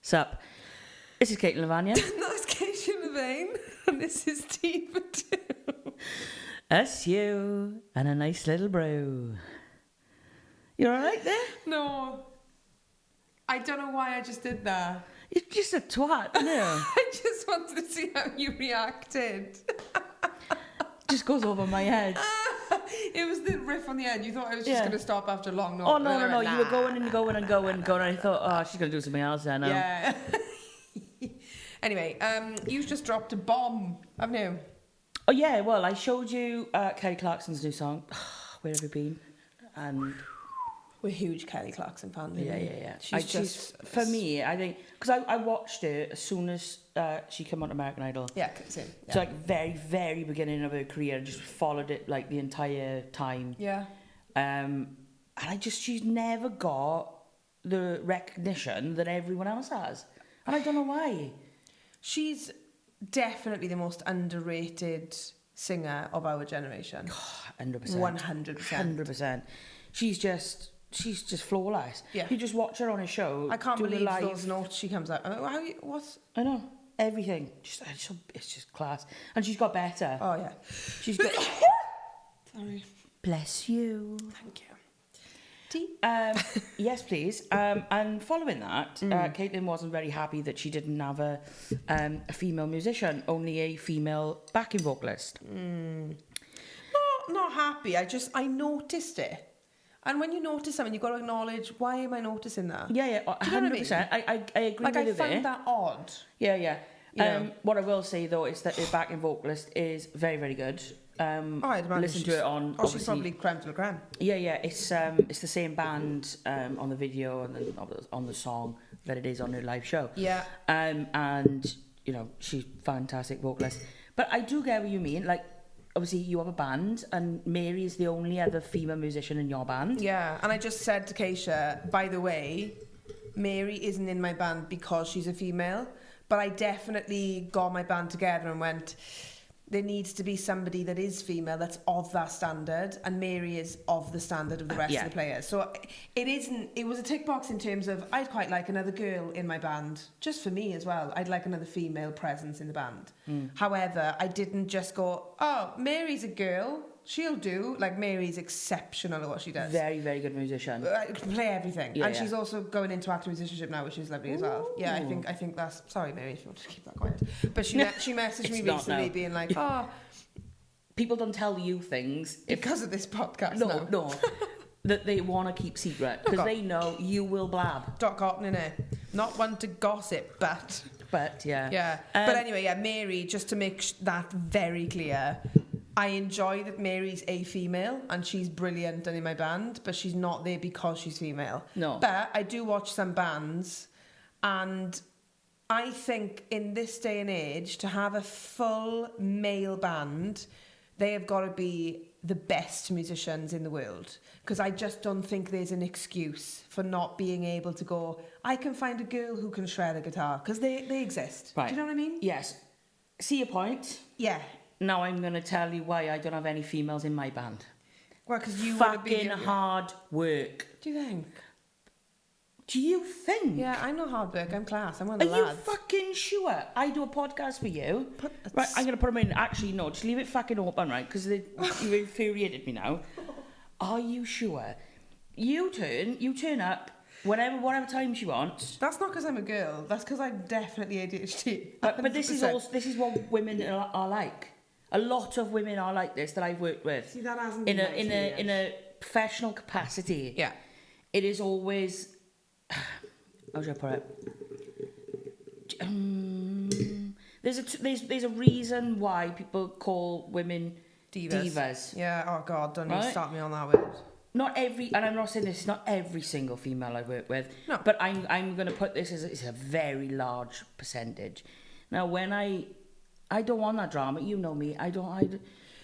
Sup? This is Kate and Lavagna. No, it's Kaysha and Louvain, and this is tea for two. Us, you, and a nice little brew. You alright there? No. I don't know why I just did that. You're just a twat, no? I just wanted to see how you reacted. Just goes over my head. It was the riff on the end. You thought I was just going to stop after a long note. Oh, no. You were going and going and going and going. And I thought, oh, she's going to do something else then. Yeah. Anyway, you've just dropped a bomb, haven't you? Oh, yeah. Well, I showed you Kelly Clarkson's new song, Where Have You Been? And we're huge Kelly Clarkson fans. Yeah. She's for me, I think, because I watched her as soon as she came on American Idol. Yeah, same. Yeah. So, like, very, very beginning of her career, and just followed it, like, the entire time. Yeah. And she's never got the recognition that everyone else has. And I don't know why. She's definitely the most underrated singer of our generation. 100%. 100%. 100%. She's just flawless. Yeah. You just watch her on a show. I can't believe those notes she comes out. I know. Everything. It's just class. And she's got better. Oh, yeah. She's got... Sorry. Bless you. Thank you. Tea? Yes, please. And following that, Caitlin wasn't very happy that she didn't have a female musician, only a female backing vocalist. Not happy. I noticed it. And when you notice something, you've got to acknowledge, why am I noticing that? Yeah, 100%. I agree with you there. I find that odd. Yeah. What I will say, though, is that the backing vocalist is very, very good. Listen to it on... she's probably creme de la creme. Yeah. It's the same band on the video and then on the song that it is on her live show. Yeah. And, you know, she's fantastic vocalist. But I do get what you mean. Like, obviously, you have a band, and Mary is the only other female musician in your band. Yeah, and I just said to Kaysha, by the way, Mary isn't in my band because she's a female, but I definitely got my band together and went, there needs to be somebody that is female that's of that standard, and Mary is of the standard of the rest of the players. So it was a tick box in terms of, I'd quite like another girl in my band, just for me as well. I'd like another female presence in the band. However, I didn't just go, oh, Mary's a girl, she'll do. Like, Mary's exceptional at what she does. Very, very good musician. Can play everything. And she's also going into active musicianship now, which is lovely as well. Yeah, I think that's... Sorry, Mary, if you want to keep that quiet. But she messaged me recently being like, people don't tell you things... Because of this podcast, No. That they want to keep secret. Because they know you will blab. Doc Cotton, innit? Not one to gossip, but... But, yeah. Yeah. But anyway, Mary, just to make that very clear... I enjoy that Mary's a female and she's brilliant and in my band, but she's not there because she's female. No. But I do watch some bands, and I think in this day and age, to have a full male band, they have got to be the best musicians in the world. Because I just don't think there's an excuse for not being able to go, I can find a girl who can shred a guitar, because they exist. Right. Do you know what I mean? Yes. See your point? Yeah. Now I'm going to tell you why I don't have any females in my band. Well, because you fucking hard work. Do you think? Do you think? Yeah, I'm not hard work. I'm class. I'm one of the lads. Are you fucking sure? I do a podcast for you. Right, I'm going to put them in. Actually, no, just leave it fucking open, right? Because you infuriated me now. Are you sure? You turn up whatever time she wants. That's not because I'm a girl. That's because I'm definitely ADHD. But this is what women are like. A lot of women are like this that I've worked with. See, that hasn't in a professional capacity. Yeah. It is always... How should I put it? There's a reason why people call women divas. Yeah, oh God, don't even start me on that word. Not every, and I'm not saying this is not every single female I work with. No. But I'm going to put this as it's a very large percentage. Now, when I don't want that drama. You know me.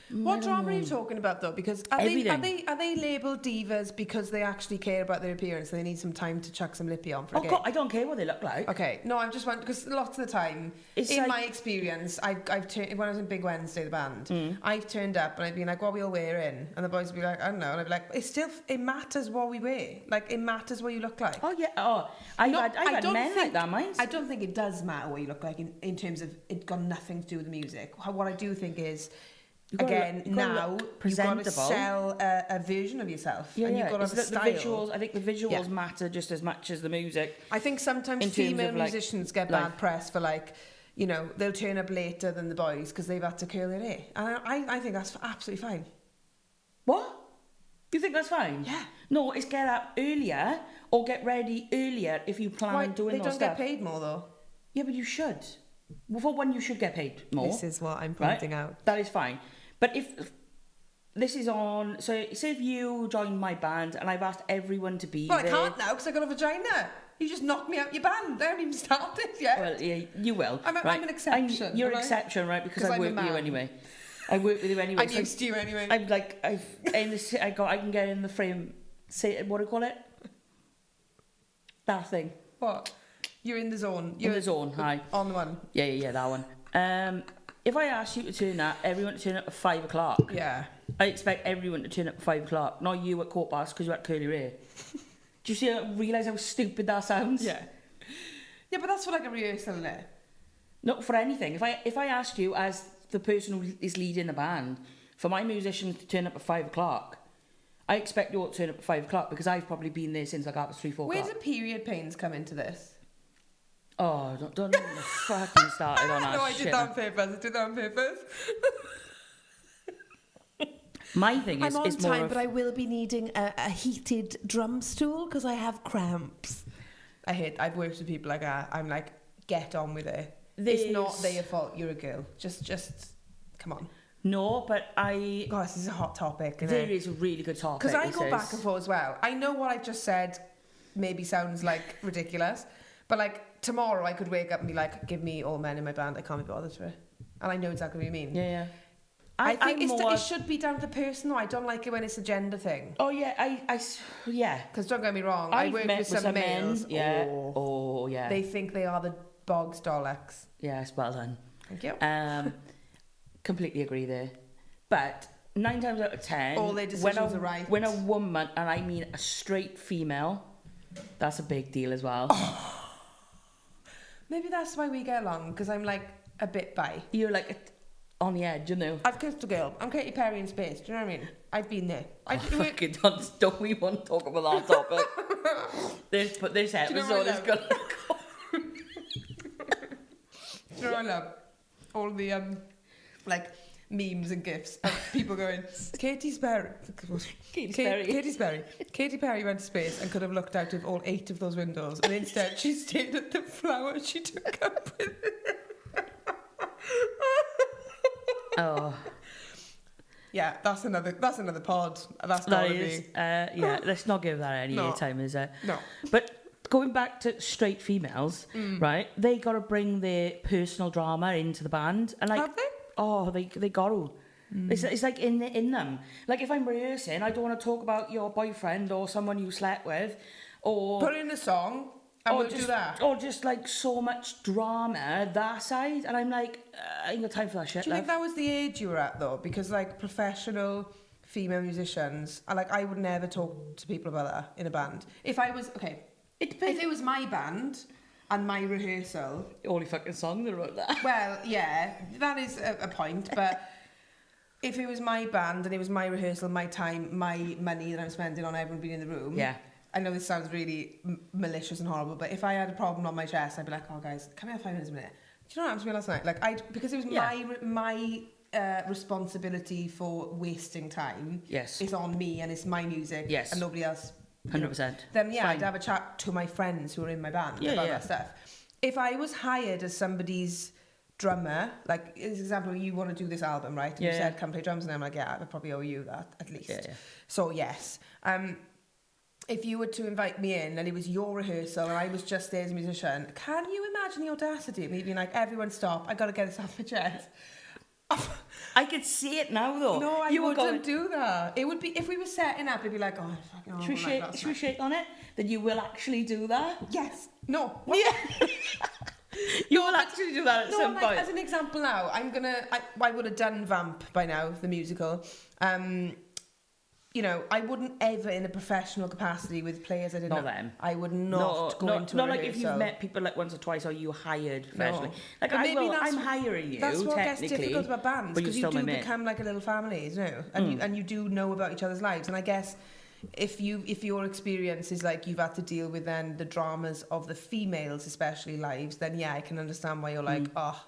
What drama are you talking about though? Because are they labelled divas because they actually care about their appearance and they need some time to chuck some lippy on for a gig? God, I don't care what they look like. Okay, no, I'm just wondering because lots of the time, in my experience, I've turned when I was in Big Wednesday, the band, I've turned up and I've been like, "What are we all wearing?" And the boys would be like, "I don't know," and I'd be like, "It matters what we wear. Like it matters what you look like." Oh yeah. Oh, I've had men like that. Mine. I don't think it does matter what you look like in terms of it got nothing to do with the music. What I do think is. Again, now you've got to sell a version of yourself, and you've got to have a style. The visuals, I think the visuals matter just as much as the music. I think sometimes female musicians get bad press for they'll turn up later than the boys because they've had to curl their hair, and I think that's absolutely fine. What? You think that's fine? Yeah. No, it's get up earlier or get ready earlier if you plan on doing those stuff. They don't get paid more though. Yeah, but you should. Well, for one, you should get paid more. This is what I'm pointing out. That is fine. But if this is on, so say if you join my band and I've asked everyone to be there. I can't now because I got a vagina. You just knocked me out your band. They haven't even started yet. Well, yeah, you will. I'm an exception. You're an exception, right? Because I work with you anyway. I work with you anyway. I'm used to you anyway. I'm like, I can get in the frame. Say, what do you call it? That thing. What? You're in the zone. You're in the zone. Hi. On the one. Yeah, that one. If I ask you to turn up, everyone to turn up at 5 o'clock. Yeah. I expect everyone to turn up at 5 o'clock. Not you at court pass because you had curly hair. Do you realise how stupid that sounds? Yeah. Yeah, but that's for like a rehearsal, isn't it? Not for anything. If I asked you as the person who is leading the band, for my musicians to turn up at 5 o'clock, I expect you all to turn up at 5 o'clock because I've probably been there since like after 3, 4 o'clock. Where do period pains come into this? Oh, don't get me fucking started on that shit. No, I did that on purpose. My thing is, I'm on is time, more but I will be needing a heated drum stool because I have cramps. I've worked with people like that. I'm like, get on with it. It's not their fault. You're a girl. Just come on. No, but God, this is a hot topic. There is a really good topic. Because I go back and forth as well. I know what I've just said maybe sounds like ridiculous, but like tomorrow I could wake up and be like, give me all men in my band. I can't be bothered for it. And I know exactly what you mean. Yeah. I think it should be down to the person though. I don't like it when it's a gender thing. Oh yeah, yeah. Because don't get me wrong, I work with some males. Yeah. Oh yeah. They think they are the bogs Daleks. Yes, well done. Thank you. Completely agree there. But 9 times out of 10, all their decisions are right. When a woman, and I mean a straight female, that's a big deal as well. Oh. Maybe that's why we get along, because I'm like a bit bi. You're like on the edge, you know. I've kissed a girl. I'm Katy Perry in space. Do you know what I mean? I've been there. Fucking don't we want to talk about that topic? this episode is gonna go. Do you know what I love? All the like memes and gifs of people going, Katy Perry. Katy Perry went to space and could have looked out of all 8 of those windows, and instead she stayed at the flower she took up with her. Oh. Yeah, that's another pod. That's that is, yeah, let's not give that any airtime, is it? No. But going back to straight females, right? They got to bring their personal drama into the band, and like, have they? Oh, they got to. It's like in them. Like if I'm rehearsing, I don't want to talk about your boyfriend or someone you slept with, or put in a song. And we'll do that. Or just like so much drama that side, and I'm like, I ain't got time for that shit. Do you think that was the age you were at though? Because like professional female musicians, I would never talk to people about that in a band. If I was if it was my band and my rehearsal, the only fucking song they wrote that. Well, yeah, that is a point, but. If it was my band and it was my rehearsal, my time, my money that I'm spending on everyone being in the room, yeah. I know this sounds really malicious and horrible, but if I had a problem on my chest, I'd be like, "Oh, guys, come here 5 minutes a minute." Do you know what happened to me last night? Because it was my responsibility for wasting time. Yes, it's on me and it's my music. Yes, and nobody else. 100%. Then I'd have a chat to my friends who are in my band about that stuff. If I was hired as somebody's drummer, like as example, you want to do this album, right? And you said come play drums, and I'm like, yeah, I probably owe you that at least. Yeah. So yes, if you were to invite me in and it was your rehearsal and I was just there as a musician, can you imagine the audacity of me being like, everyone stop, I got to get this off my chest? I could see it now, though. No, I you wouldn't do that. It would be, if we were setting up, it'd be like, oh, fucking hell. Should we shake on it? Then you will actually do that? Yes. No. What? Yeah. You will actually do that at some point. As an example now, I would have done Vamp by now, the musical. You know, I wouldn't ever, in a professional capacity with players I didn't know. Them. I would not go into not a like if rehearsal. you've met people like once or twice, or you hired professionally. No. Like But maybe I'm hiring you. That's what gets technically, difficult about bands, but you're because you still do my mate. become like a little family, you know, and you do know about each other's lives. And I guess if your experience is like you've had to deal with then the dramas of the females, especially lives, then yeah, I can understand why you're like, oh.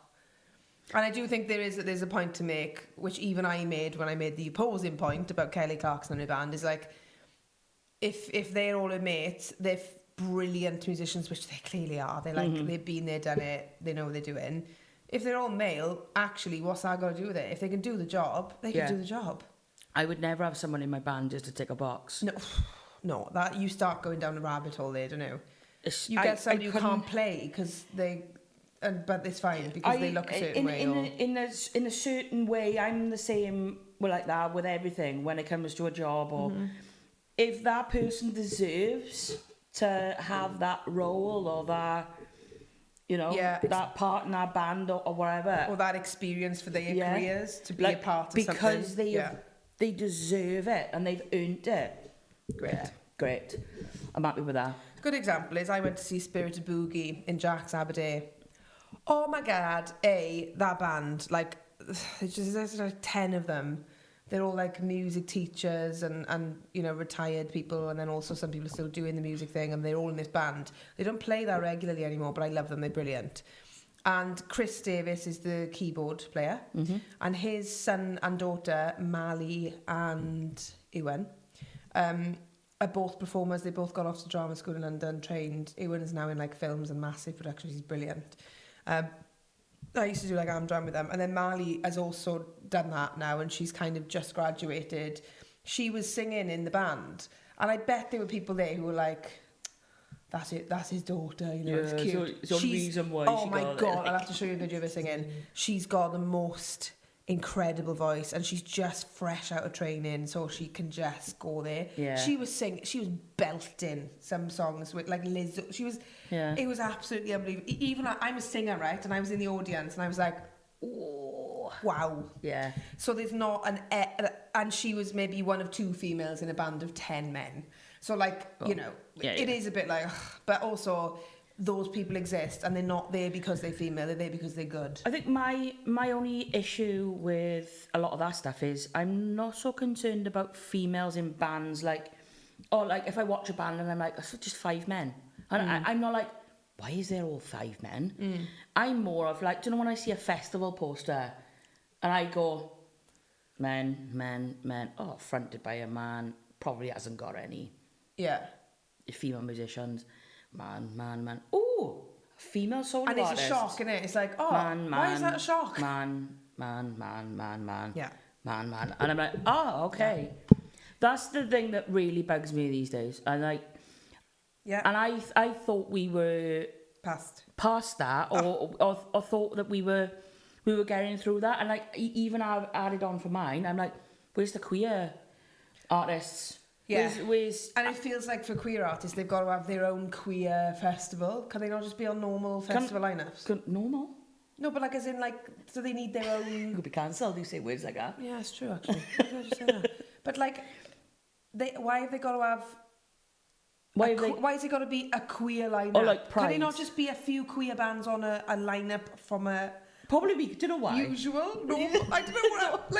And I do think there's a point to make, which even I made when I made the opposing point about Kelly Clarkson and her band, is like, if they're all her mates, they're brilliant musicians, which they clearly are. They're like, they've been there, done it, they know what they're doing. If they're all male, actually, what's that got to do with it? If they can do the job, they can do the job. I would never have someone in my band just to tick a box. No, that you start going down a rabbit hole there, don't you? You get somebody who can't play because but it's fine because they look a certain way. In a certain way, I'm the same like that with everything when it comes to a job. Or if that person deserves to have that role or that, that part in our band or whatever, or that experience for their careers to be a part of because something, they deserve it and they've earned it. Great. Yeah, great. I'm happy with that. Good example is I went to see Spirited Boogie in Jack's Aberdeen. Oh my God, that band, like, there's like 10 of them. They're all like music teachers and retired people, and then also some people still doing the music thing, and they're all in this band. They don't play that regularly anymore, but I love them, they're brilliant. And Chris Davis is the keyboard player, and his son and daughter, Mali and Ewan, are both performers. They both got off to drama school in London, trained. Ewan is now in like films and massive productions. He's brilliant. I used to do like Amdram with them, and then Mali has also done that now, and she's kind of just graduated. She was singing in the band, and I bet there were people there who were like, that's it, that's his daughter, it's cute. So reason why oh my God, I'll have to show you a video of her singing. She's got the most incredible voice, and she's just fresh out of training, so she can just go there. Yeah. She was belting some songs with like Liz. It was absolutely unbelievable. Even I'm a singer, right? And I was in the audience, and I was like, oh, wow. Yeah. So there's not and she was maybe one of 2 females in a band of 10 men. So like, it is a bit like, ugh, but also those people exist, and they're not there because they're female, they're there because they're good. I think my only issue with a lot of that stuff is I'm not so concerned about females in bands, like if I watch a band and I'm like, it's just 5 men. And I'm not like, why is there all 5 men? I'm more of like, do you know when I see a festival poster and I go, men, fronted by a man, probably hasn't got any. Yeah. Female musicians. Man. Ooh, female solo artist. And it's a shock, isn't it? It's like, oh, why is that a shock? Man. Yeah. Man. And I'm like, oh, okay. Yeah. That's the thing that really bugs me these days. And like, yeah. And I thought we were past that, or thought that we were getting through that. And like, even I've added on for mine. I'm like, where's the queer artists? Yeah, and it feels like for queer artists, they've got to have their own queer festival. Can they not just be on normal festival lineups? Normal? No, but like as in like, so they need their own... Could be cancelled, you say words like that. Yeah, it's true, actually. Why did I just say that? But like, why have they got to have... Why has it got to be a queer lineup? Or like Pride. Can it not just be a few queer bands on a lineup from a... Probably be, do you know why? Usual? No, I don't know what...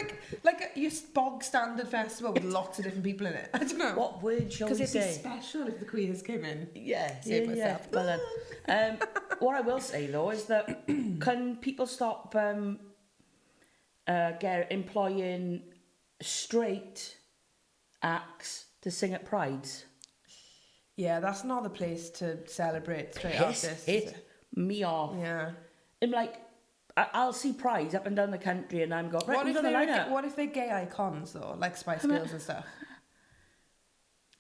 Like your bog standard festival with lots of different people in it. I don't know. What word shall we say? Because it'd be special if the queers came in. Yeah. Well, what I will say, though, is that can people stop employing straight acts to sing at Prides? Yeah, that's not the place to celebrate straight artists. Me off. Yeah. I'm like... I'll see Prides up and down the country, and I'm going, right, what if they're gay icons, though, like Spice Girls and stuff?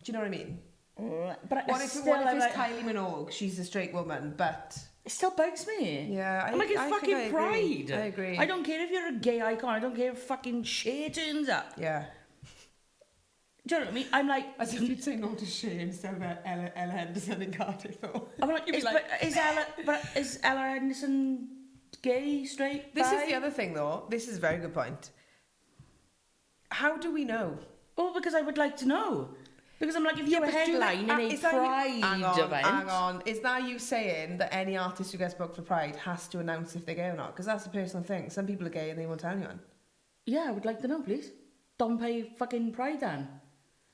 Do you know what I mean? But what if it's Kylie Minogue? She's a straight woman, but It still bugs me. Yeah, I'm like, it's fucking pride. I agree. I don't care if you're a gay icon. I don't care if fucking Cher turns up. Yeah. Do you know what I mean? I'm like... As if you'd say no to Cher instead of Ella Henderson in Cardiff, though. I'm like, is Ella Henderson gay, straight, This bi? is the other thing, though. This is a very good point. How do we know? Well, because I would like to know. Because I'm like, if you're a headline in a Pride event... Hang on. Is that you saying that any artist who gets booked for Pride has to announce if they're gay or not? Because that's a personal thing. Some people are gay and they won't tell anyone. Yeah, I would like to know, please. Don't pay fucking Pride then.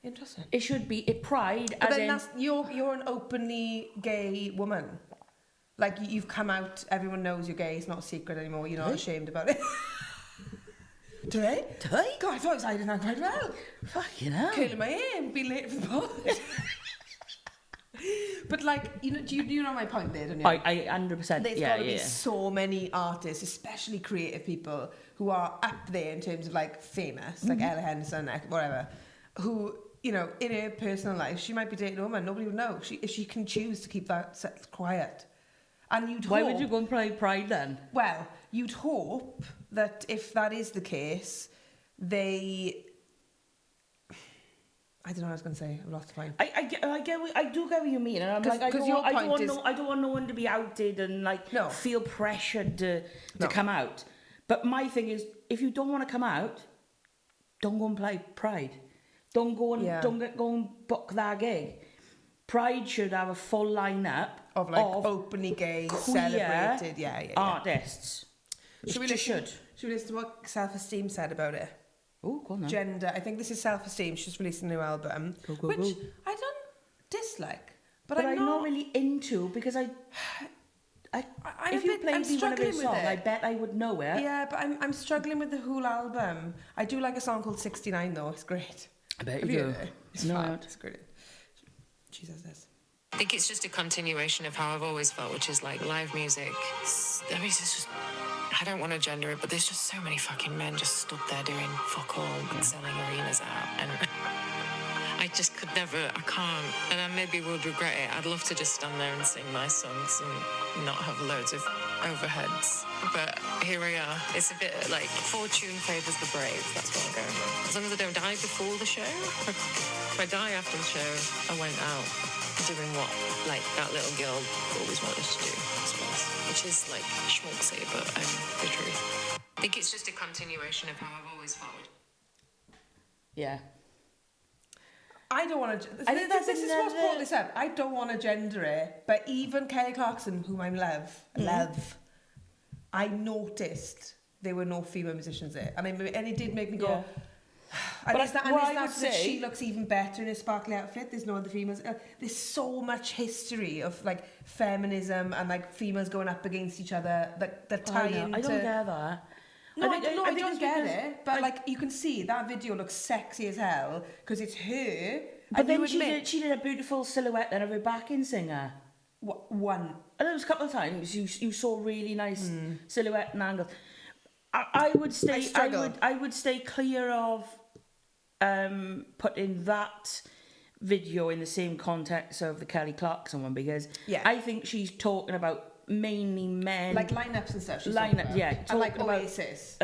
Interesting. It should be a Pride But as then in... that's, you're an openly gay woman. Like, you've come out, everyone knows you're gay, it's not a secret anymore, you're not ashamed about it. Today? God, I thought I did that quite well. Fucking hell. Curling my hair and being late for the pod. But like, you know, do you know my point there, don't you? I 100%. There's got to be so many artists, especially creative people, who are up there in terms of like famous, like Ella Henderson, like whatever, who, you know, in her personal life, she might be dating a woman, nobody would know. If she can choose to keep that quiet. And you'd Why hope, would you go and play Pride then? Well, you'd hope that if that is the case, they... I don't know what I was going to say. I've lost the point. I do get what you mean, and I'm like, I don't want no one to be outed and like feel pressured to come out. But my thing is, if you don't want to come out, don't go and play Pride. Don't go and go and book that gig. Pride should have a full lineup of like openly gay, celebrated, artists. Should we listen to what Self-Esteem said about it? Oh, go on then. Gender. I think this is Self-Esteem. She's released a new album, which I don't dislike, but I'm not really into because if you played me one of her songs, I bet I would know it. Yeah, but I'm struggling with the whole album. I do like a song called 69 though. It's great. I bet you do. It's fun. It's great. She says this. I think it's just a continuation of how I've always felt, which is like live music. I mean, it's just, I don't want to gender it, but there's just so many fucking men just stood there doing fuck all and selling arenas out. And I just could never, I can't. And I maybe would regret it. I'd love to just stand there and sing my songs and not have loads of overheads. But here we are. It's a bit like fortune favours the brave. That's what I'm going with. As long as I don't die before the show. If I die after the show, I went out doing what, like, that little girl always wanted to do, I suppose. Which is, like, schmaltzy, but the truth. I think it's just a continuation of how I've always felt. Yeah. I don't want to... This is what's brought this up. I don't want to gender it, but even Kelly Clarkson, whom I love, I noticed there were no female musicians there. And it did make me go... And is that she looks even better in a sparkly outfit? There's no other females. There's so much history of like feminism and like females going up against each other that tie into... I don't get that. No, I don't get it. But like you can see that video looks sexy as hell because it's her. But then she did a beautiful silhouette then of her backing singer. One. And there was a couple of times you saw really nice silhouette and angles. I would stay clear of putting that video in the same context of the Kelly Clarkson one because I think she's talking about mainly men, like lineups and stuff. And like Oasis.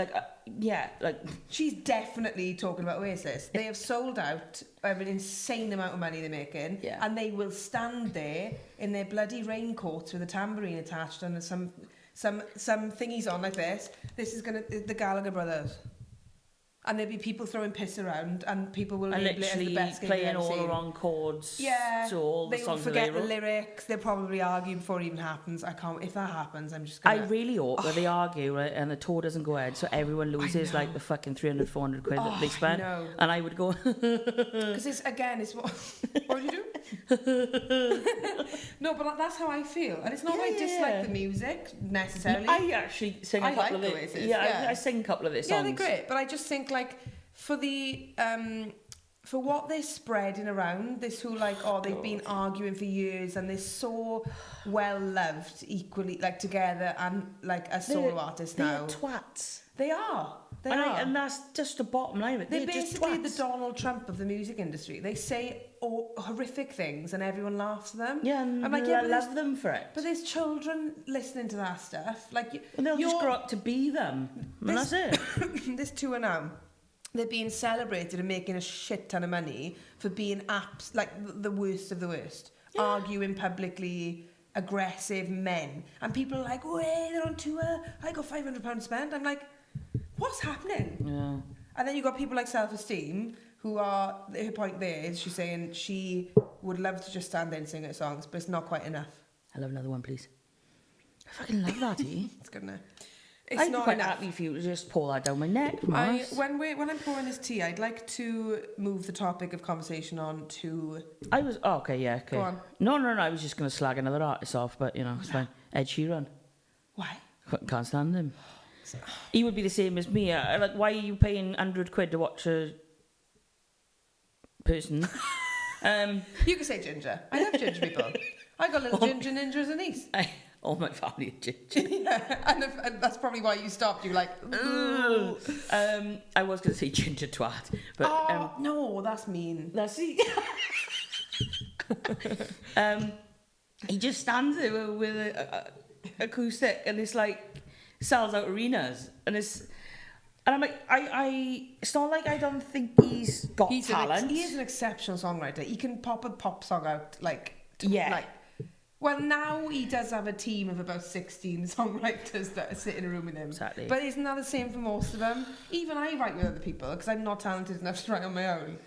She's definitely talking about Oasis. They have sold out an insane amount of money they're making, and they will stand there in their bloody raincoats with a tambourine attached and some thingies on like this. This is the Gallagher brothers. And there'll be people throwing piss around, and people will label it as the best playing all the wrong chords. Yeah, to all the they will songs forget the lyrics. They'll probably argue before it even happens. I can't. If that happens, I'm just. I really hope that they argue, right, and the tour doesn't go ahead, so everyone loses like the fucking 300, 400 quid that they spent. And I would go. Because it's what. What would you do? No, but that's how I feel, and it's not I dislike the music necessarily. I actually sing a couple of it. Oasis. Yeah, I sing a couple of their songs. Yeah, they're great, but I just think like for the for what they're spreading around, this who like they've been arguing for years and they're so well loved equally like together and like as solo artists now. They're twats. They are. And that's just the bottom line of it. They're just basically twats. the Donald Trump of the music industry. They say horrific things and everyone laughs at them. Yeah, and I'm like, I love them for it. But there's children listening to that stuff. Like, And they'll just grow up to be them. And that's it. This tour now, they're being celebrated and making a shit ton of money for being the worst of the worst. Yeah. Arguing publicly, aggressive men. And people are like, "Wait, they're on tour. I got £500 to spend." I'm like, what's happening? Yeah. And then you got people like Self-Esteem, who are, her point there is she's saying she would love to just stand there and sing her songs, but it's not quite enough. I'll have another one, please. I fucking love that, It's good enough. It's I'd not be quite enough. happy for you to just pour that down my neck. When I'm pouring this tea, I'd like to move the topic of conversation on to... Okay. Go on. No, I was just going to slag another artist off, but, it's fine. Ed Sheeran. Why? Can't stand him. He would be the same as me. Like, why are you paying £100 to watch a person? You can say ginger. I love ginger people. I got little ginger ninja as a niece. All my family are ginger. Yeah, and that's probably why you stopped. You were like, ooh. I was going to say ginger twat, but no, that's mean. That's he. He just stands there with a acoustic, and it's like sells out arenas, and I'm like, it's not like I don't think he's got talent. He is an exceptional songwriter. He can pop a pop song out Well, now he does have a team of about 16 songwriters that sit in a room with him. Exactly. But isn't that the same for most of them? Even I write with other people because I'm not talented enough to write on my own.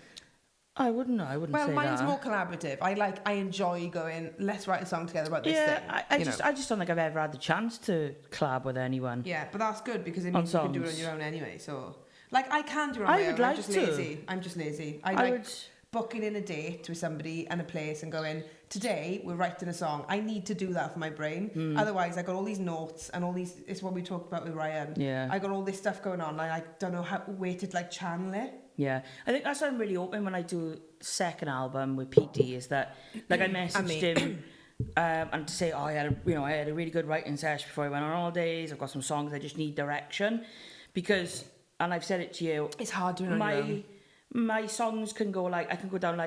I wouldn't say that. Well, mine's more collaborative. I enjoy going, let's write a song together about this thing. I just don't think I've ever had the chance to collab with anyone. Yeah, but that's good because it means you can do it on your own anyway. So, I can do it on my own. Would like I'm just lazy. I'm just lazy. I would booking in a date with somebody and a place and going, today we're writing a song. I need to do that for my brain. Otherwise, I got all these notes and all these. It's what we talked about with Ryan. Yeah. I got all this stuff going on. I don't know where to channel it. Yeah, I think that's what I'm really hoping when I do second album with PT is that I messaged him and to say, I had a really good writing session before I went on holidays. I've got some songs. I just need direction because, and I've said it to you, it's hard doing it on your own. My songs can go I can go down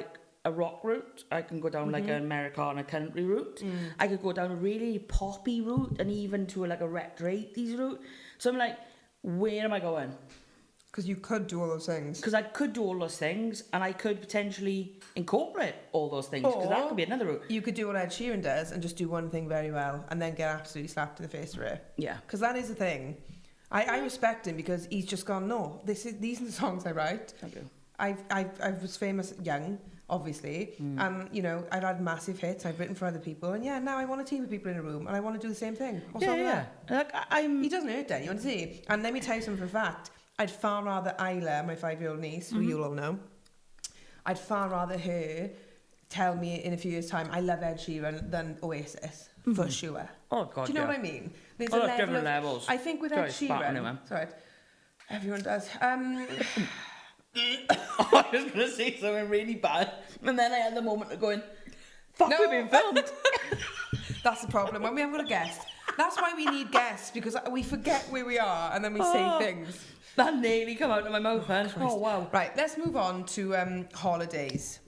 a rock route. I can go down an Americana country route. I could go down a really poppy route and even to a retro 80s route. So I'm like, where am I going? Because you could do all those things. Because I could do all those things and I could potentially incorporate all those things because that could be another route. You could do what Ed Sheeran does and just do one thing very well and then get absolutely slapped in the face for it. Yeah. Because that is the thing. I respect him because he's just gone, no, these are the songs I write. Thank you. I was famous young, obviously, and I've had massive hits. I've written for other people, and now I want a team of people in a room, and I want to do the same thing. What's wrong with that? He doesn't hurt anyone, does he? And let me tell you something for a fact. I'd far rather Isla, my 5-year-old niece, who you'll all know, I'd far rather her tell me in a few years' time I love Ed Sheeran than Oasis, for sure. Oh God, do you know what I mean? There's different levels. I think with Ed Sheeran, sorry, everyone does. I was going to say something really bad, and then I had the moment of going, fuck, we've been filmed. That's the problem. When we haven't got a guest, that's why we need guests, because we forget where we are, and then we say things. That nearly come out of my mouth, man. Oh, wow. Right, let's move on to holidays.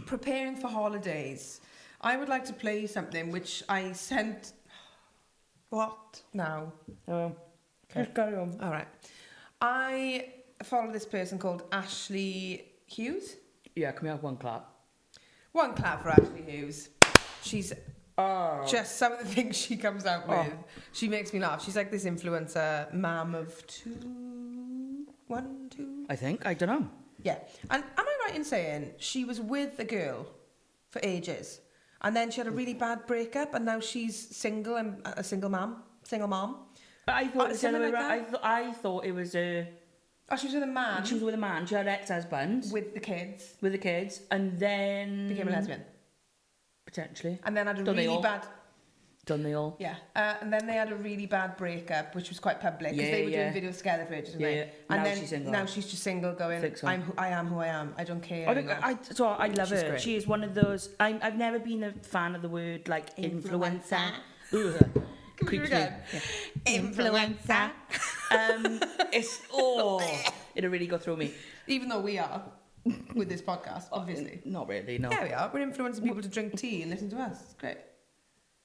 Preparing for holidays. I would like to play something which I sent... What? Now? Okay. Just carry on. All right. I follow this person called Ashley Hughes. Yeah, can we have one clap? One clap for Ashley Hughes. She's just some of the things she comes out with. She makes me laugh. She's like this influencer, mom of 2. I think. I don't know. Yeah. And am I right in saying she was with a girl for ages, and then she had a really bad breakup, and now she's single and a single mom? But I thought it was the other way around. I thought it was a... Oh, she was with a man. She was with a man. She had an ex-husband. With the kids. And then... Became a lesbian. Potentially. And then had a really bad... Done they all? Yeah. And then they had a really bad breakup, which was quite public, because they were doing videos together for ages. Yeah. And now she's single. Now she's just single, going, I am who I am. I don't care anymore. I love her. Great. She is one of those... I've never been a fan of the word, influencer. again? Yeah. Influencer. It'll really go through me. Even though we are with this podcast, obviously. Not really, no. Yeah, we are. We're influencing people to drink tea and listen to us. It's great.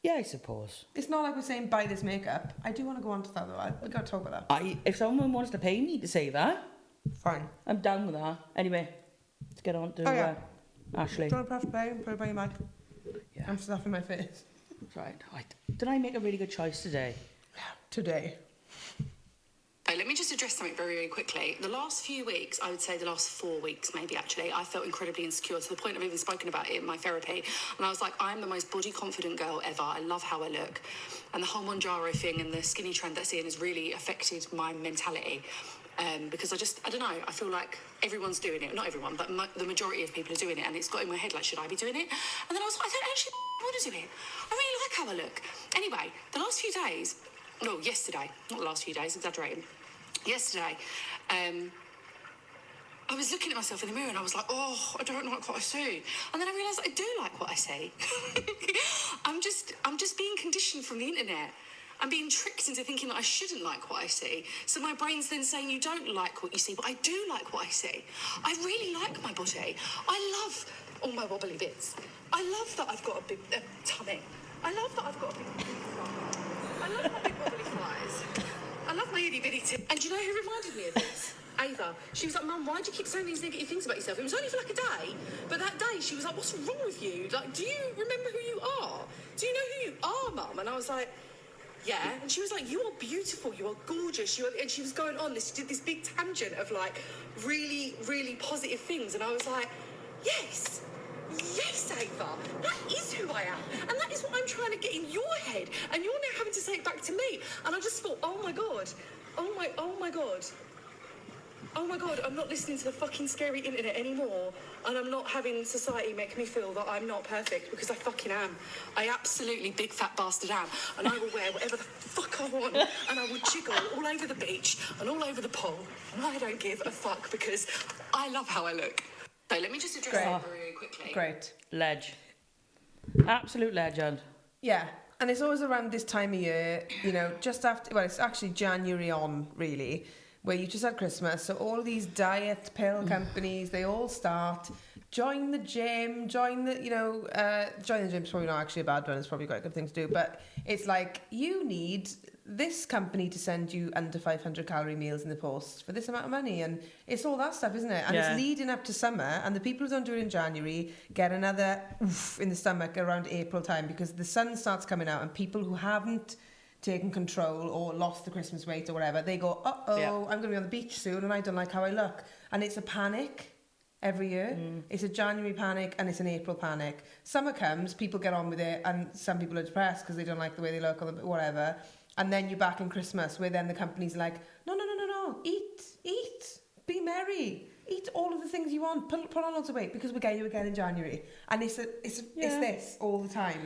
Yeah, I suppose. It's not like we're saying buy this makeup. I do want to go on to that though. We've got to talk about that. If someone wants to pay me to say that, Fine. I'm down with that. Anyway, let's get on to Ashley. Do you want to press play and put it by your mic? Yeah. I'm stuffing my face. Right. Did I make a really good choice today? Today. Let me just address something very, very quickly. The last few weeks, I would say the last 4 weeks maybe actually, I felt incredibly insecure to the point I've even spoken about it in my therapy. And I was like, I'm the most body confident girl ever. I love how I look. And the whole Monjaro thing and the skinny trend that's in has really affected my mentality. Because I don't know, I feel like everyone's doing it. Not everyone, but the majority of people are doing it. And it's got in my head, like, should I be doing it? And then I was like, I don't actually want to do it. I really like how I look. Anyway, the last few days, no, yesterday, not the last few days, exaggerating. Yesterday, I was looking at myself in the mirror and I was like, oh, I don't like what I see. And then I realised I do like what I see. I'm just being conditioned from the internet. I'm being tricked into thinking that I shouldn't like what I see. So my brain's then saying you don't like what you see, but I do like what I see. I really like my body. I love all my wobbly bits. I love that I've got a big tummy. I love that I've got a big I love my big wobbly thighs. I love my itty bitty tip. And do you know who reminded me of this? Ava. She was like, Mum, why do you keep saying these negative things about yourself? It was only for like a day, but that day she was like, what's wrong with you? Like, do you remember who you are? Do you know who you are, Mum? And I was like, yeah. And she was like, you are beautiful, you are gorgeous. And she was going on she did this big tangent of like really, really positive things. And I was like, yes, Ava, that is who I am. And that is what I'm trying to get in your head. And you're now having to say it back to me. And I just thought, oh my God, I'm not listening to the fucking scary internet anymore, and I'm not having society make me feel that I'm not perfect, because I fucking am. I absolutely big fat bastard am, and I will wear whatever the fuck I want, and I will jiggle all over the beach and all over the pool, and I don't give a fuck because I love how I look. So let me just address that very quickly. Great. Ledge. Absolute legend. Yeah. And it's always around this time of year, you know, just after, well, it's actually January on, really, where you just had Christmas. So all these diet pill companies, they all start, join the gym, join the gym's probably not actually a bad one. It's probably quite a good thing to do. But it's like, you need this company to send you under 500 calorie meals in the post for this amount of money. And it's all that stuff, isn't it? And it's leading up to summer. And the people who don't do it in January get another oof in the stomach around April time, because the sun starts coming out and people who haven't taken control or lost the Christmas weight or whatever, they go, I'm going to be on the beach soon and I don't like how I look. And it's a panic every year. It's a January panic and it's an April panic. Summer comes, people get on with it, and some people are depressed because they don't like the way they look or whatever. And then you're back in Christmas, where then the company's like, no, eat, be merry, eat all of the things you want, put on lots of weight because we'll get you again in January. And it's this all the time.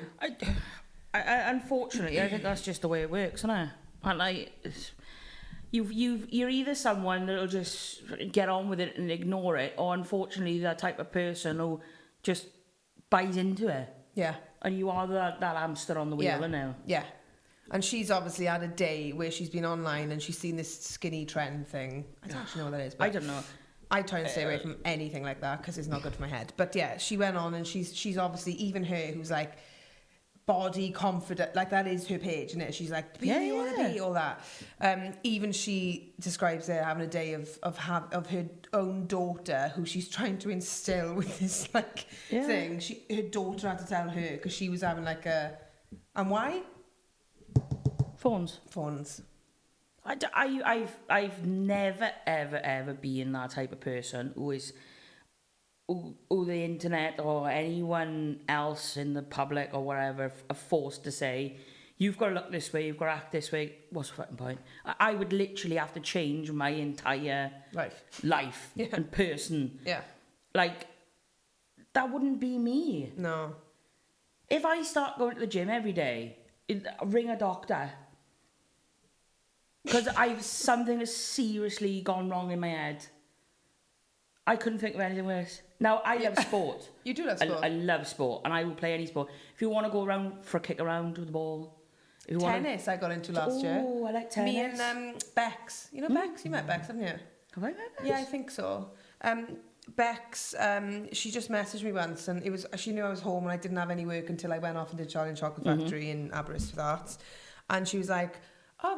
Unfortunately, I think that's just the way it works, isn't it? And like, you're either someone that'll just get on with it and ignore it, or unfortunately that type of person who just buys into it. Yeah. And you are that hamster on the wheel, now. Yeah. And she's obviously had a day where she's been online and she's seen this skinny trend thing. I don't actually know what that is. But I don't know. I try and stay away from anything like that because it's not good for my head. But yeah, she went on and she's obviously, even her, who's like body confident, like that is her page, isn't it? She's like, be who you want to be, all that. Even she describes her having a day of her own daughter, who she's trying to instill with this like thing. Her daughter had to tell her because she was having like and why? Phones. I've never ever been that type of person who the internet or anyone else in the public or whatever are forced to say, you've got to look this way, you've got to act this way. What's the fucking point? I would literally have to change my entire life and person. Yeah. Like, that wouldn't be me. No. If I start going to the gym every day, ring a doctor. Because something has seriously gone wrong in my head. I couldn't think of anything worse. Now, I love sport. You do love sport. I love sport, and I will play any sport. If you want to go around for a kick around with the ball, Tennis I got into last year. Oh, I like tennis. Me and Bex. You know Bex? You met Bex, haven't you? Have I met Bex? Yeah, I think so. Bex, she just messaged me once, and she knew I was home and I didn't have any work until I went off and did Charlie and Chocolate Factory in Aberystwyth Arts. And she was like, oh,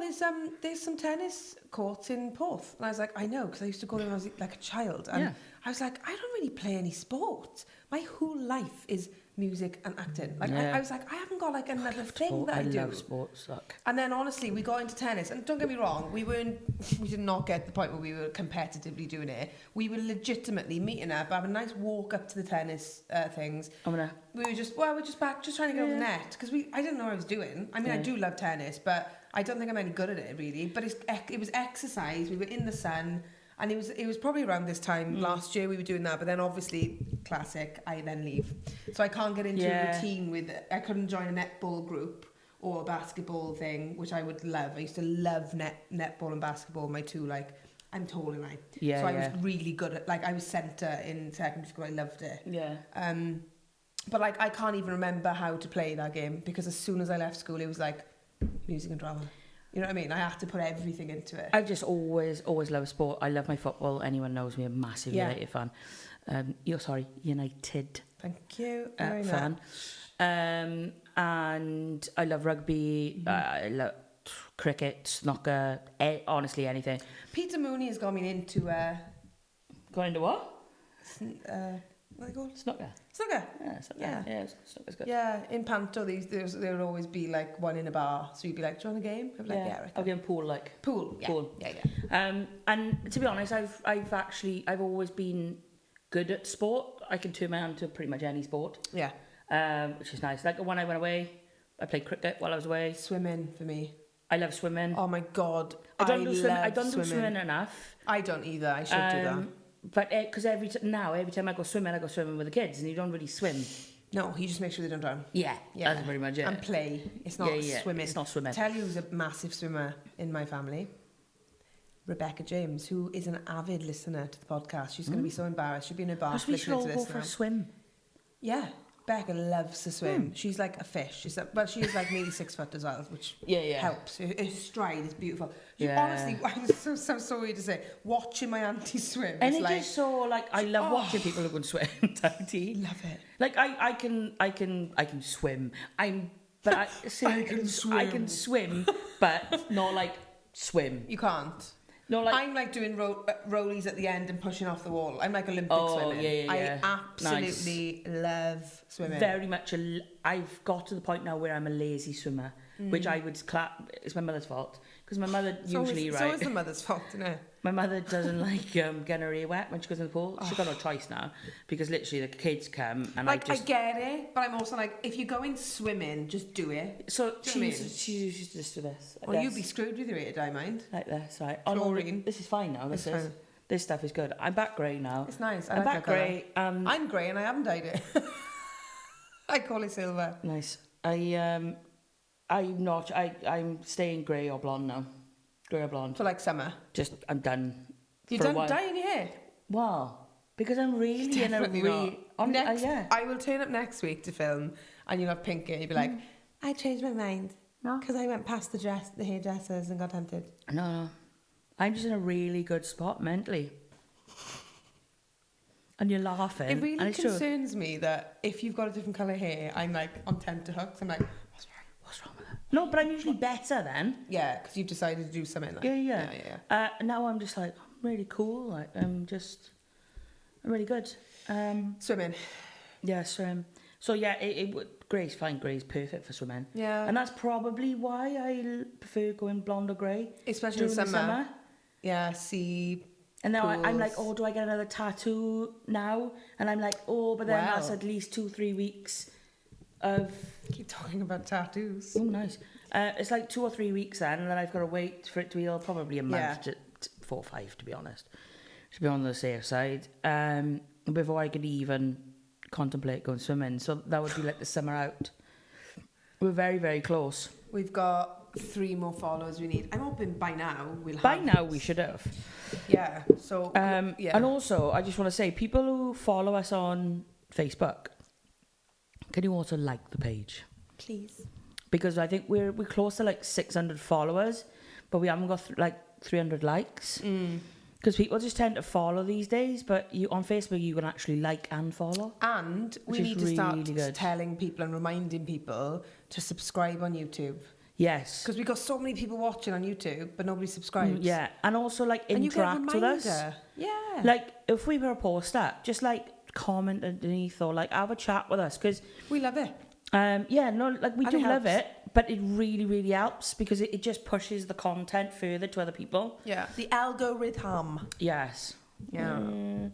there's some tennis courts in Porth. And I was like, I know, because I used to go there when I was like a child. And I was like, I don't really play any sport. My whole life is music and acting. Like I was like, I haven't got like another thing that I do. I love sports. Look. And then honestly, we got into tennis, and don't get me wrong, we did not get to the point where we were competitively doing it. We were legitimately meeting up, having a nice walk up to the tennis things. We were just trying to get over the net, because I didn't know what I was doing. I mean, I do love tennis, but I don't think I'm any good at it really. But it was exercise. We were in the sun. And it was probably around this time last year we were doing that, but then obviously, classic, I then leave. So I can't get into a routine I couldn't join a netball group or a basketball thing, which I would love. I used to love netball and basketball, my two, like, I'm tall and so I was really good at, like, I was centre in secondary school, I loved it. Yeah. But like, I can't even remember how to play that game, because as soon as I left school, it was like, music and drama. You know what I mean? I have to put everything into it. I've just always loved sport. I love my football. Anyone knows me, I'm a massive United fan. United. Thank you very fan. much. And I love rugby. I love cricket, snooker, honestly anything. Peter Mooney has got me into... Going into what? What are they called? Snooker. Snooker? Yeah, snooker. Yeah, snooker's good. Yeah, in Panto, there would always be like one in a bar. So you'd be like, do you want a game? I'd be like, yeah, right. I'll be in pool, like. Pool, yeah. Pool. Yeah. And to be honest, I've always been good at sport. I can turn my hand to pretty much any sport. Yeah. Which is nice. Like when I went away, I played cricket while I was away. Swimming for me. I love swimming. Oh my God. I don't do swimming enough. I don't either. I should do that. But because every time I go swimming with the kids, and you don't really swim. No, you just make sure they don't drown. Yeah, that's pretty much it. And play. It's not swimming. It's not swimming. Tell you who's a massive swimmer in my family. Rebecca James, who is an avid listener to the podcast. She's going to be so embarrassed. She'll be in her bath listening to this. We should all go for a swim. Yeah. Becca loves to swim. She's like a fish. But she is like nearly 6 foot as well, which helps. Her stride is beautiful. Honestly, I'm so sorry to say, watching my auntie swim. And it's just so like I love watching people who can swim. Love it. Like I can swim. I can swim, but not like swim. You can't. No, like I'm like doing rollies at the end and pushing off the wall. I'm like Olympic swimming. Yeah. I absolutely love swimming. Very much. I've got to the point now where I'm a lazy swimmer, which I would clap. It's my mother's fault, because my mother usually It's always the mother's fault, isn't it? My mother doesn't like getting her ear wet when she goes in the pool. She's got no choice now, because literally the kids come and like I get it, but I'm also like, if you're going swimming, just do it. So she used to just do this. Well, you'd be screwed with your ear, I mind. Like this, right? Chlorine. This is fine now. This stuff is good. I'm back grey now. It's nice. I'm back grey. I'm grey and I haven't dyed it. I call it silver. Nice. I'm not. I'm staying grey or blonde now. Grey or blonde. For like summer. Just I'm done. You done dyeing your hair? Well, because I'm really Definitely in a not. I will turn up next week to film, and you'll have pink hair. You'll be like, I changed my mind. No, because I went past the hairdressers and got tempted. No. I'm just in a really good spot mentally. And you're laughing. It really concerns me that if you've got a different colour hair, I'm like on tenterhooks. I'm like, what's wrong with that? No, but I'm usually better then. Yeah, because you've decided to do something like Yeah. Now I'm just like, I'm really cool. Like I'm really good. Swimming. Yeah, swim. So yeah, grey's fine. Grey's perfect for swimming. Yeah. And that's probably why I prefer going blonde or grey. Especially in summer. Yeah, see. And now I'm like, oh, do I get another tattoo now? And I'm like, oh, but then that's at least 2-3 weeks of... Keep talking about tattoos. Oh, nice. It's like 2 or 3 weeks then, and then I've got to wait for it to heal, probably a month to 4 or 5, to be honest. To be on the safe side. Before I could even contemplate going swimming. So that would be like the summer out. We're very, very close. We've got 3 more followers we need. I'm hoping by now we'll have... By now we should have. Yeah, so... And also, I just want to say, people who follow us on Facebook, can you also like the page? Please. because I think we're close to like 600 followers, but we haven't got like 300 likes. Because people just tend to follow these days, but on Facebook you can actually like and follow. And we need to start telling people and reminding people to subscribe on YouTube. Yes. Because we've got so many people watching on YouTube, but nobody subscribes. Yeah, and also like interact with us. Yeah. Like if we put a post up, just like comment underneath or like have a chat with us, because we love it. We do love it, but it really, really helps because it just pushes the content further to other people. Yeah, the algorithm. Yes. Yeah.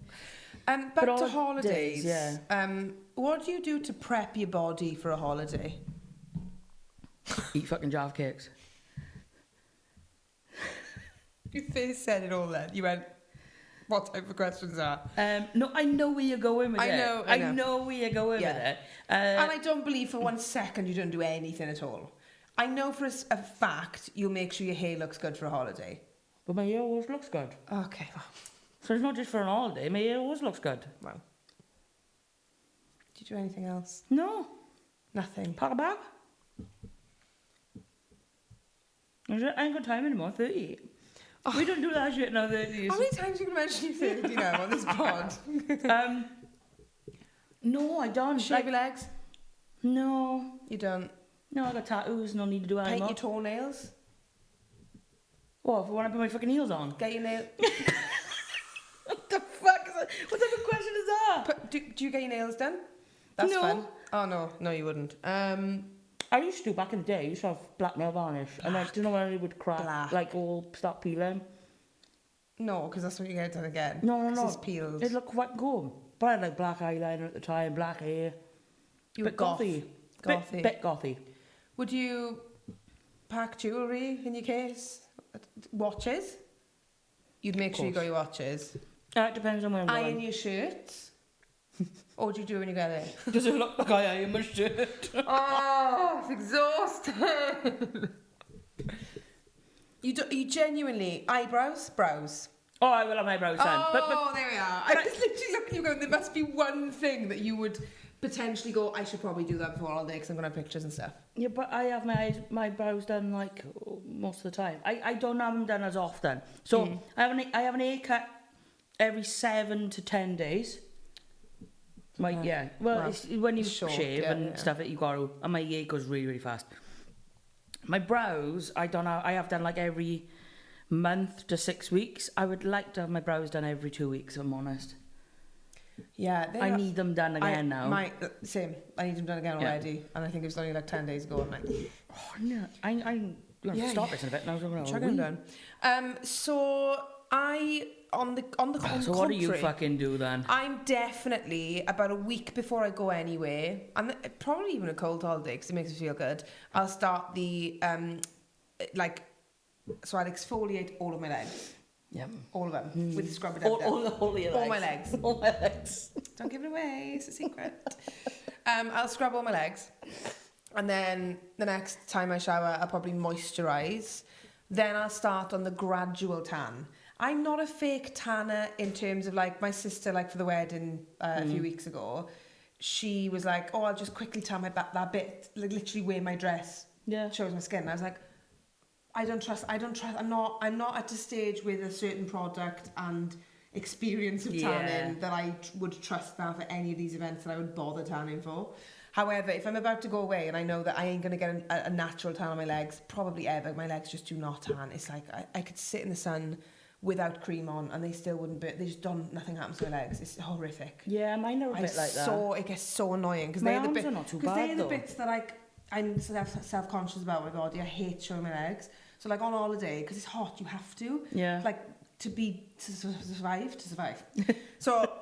Back to holidays. What do you do to prep your body for a holiday? Eat fucking Java cakes. You first said it all then. You went, what type of questions are? No, I know where you're going with it. I know where you're going with it. And I don't believe for 1 second you don't do anything at all. I know for a fact you'll make sure your hair looks good for a holiday. But my hair always looks good. Okay, well. So it's not just for an holiday, my hair always looks good. Well. Do you do anything else? No. Nothing. Pack a bag. I ain't got time anymore, 38. Oh. We don't do that shit in our 30s. How many times are you going to mention you 30 now on this pod? No, I don't. Shave your legs? No. You don't? No, I got tattoos, no need to do that anymore. Paint your toenails? What, if I want to put my fucking heels on? Get your nails... What the fuck is that? What type of question is that? Do you get your nails done? That's fun. Oh, no. No, you wouldn't. I used to, back in the day, I used to have black nail varnish. And then, do you know when it would crack, like all start peeling? No, because that's what you get done again. No. It's peeled. It looked quite good. But I had like black eyeliner at the time, black hair. You were gothy. Bit gothy. Would you pack jewellery in your case? Watches? You'd make sure you got your watches. It depends on where I'm going. Iron your shirts? Or what do you do when you get there? Does it look like I iron my shirt? Oh, it's exhausting. You genuinely... Eyebrows? Brows? Oh, I will have my brows done. Oh, there we are. I was literally looking at you going, there must be one thing that you would potentially go, I should probably do that before all day because I'm going to have pictures and stuff. Yeah, but I have my brows done like most of the time. I don't have them done as often. So I have an haircut every 7 to 10 days. It's when you shave and stuff that you got to, and my hair goes really, really fast. My brows, I have done like every month to 6 weeks. I would like to have my brows done every 2 weeks, if I'm honest. Yeah, I need them done again now. Same. I need them done again already, and I think it was only like 10 days ago. I'm like, oh no, I'm going to stop this in a bit now. Chugging them down. So on the So what do you fucking do then? I'm definitely about a week before I go anywhere, and probably even a cold holiday because it makes me feel good. I'll start the so I'll exfoliate all of my legs. Yeah, all of them with the scrubber. All my legs. All my legs. Don't give it away. It's a secret. I'll scrub all my legs, and then the next time I shower, I'll probably moisturise. Then I'll start on the gradual tan. I'm not a fake tanner in terms of like my sister, like for the wedding a few weeks ago, she was like, oh, I'll just quickly tan my back that bit, like literally wear my dress, shows my skin. And I was like, I don't trust. I'm not at a stage with a certain product and experience of tanning that I would trust that for any of these events that I would bother tanning for. However, if I'm about to go away and I know that I ain't going to get a natural tan on my legs, probably ever, my legs just do not tan. It's like I could sit in the sun without cream on and they still wouldn't burn. They just don't, nothing happens to my legs. It's horrific. Yeah, mine are a bit like that. It gets so annoying because they're the bits that I'm self-conscious about my body. I hate showing my legs. So like on holiday, because it's hot, you have to. Yeah. Like to survive. So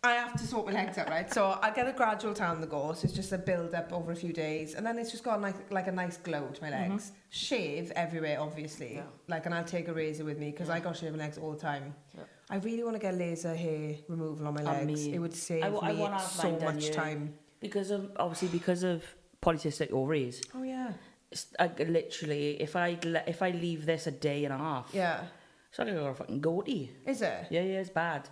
I have to sort my legs out, right? So I get a gradual tan the go. So it's just a build up over a few days, and then it's just got like a nice glow to my legs. Shave everywhere, obviously. Yeah. Like, and I'll take a razor with me because I got shaving legs all the time. Yeah. I really want to get laser hair removal on my legs. It would save me so much time. Because of polycystic ovaries. Oh yeah. Literally, if I leave this a day and a half, it's like I got a fucking goatee. Is it? Yeah, it's bad.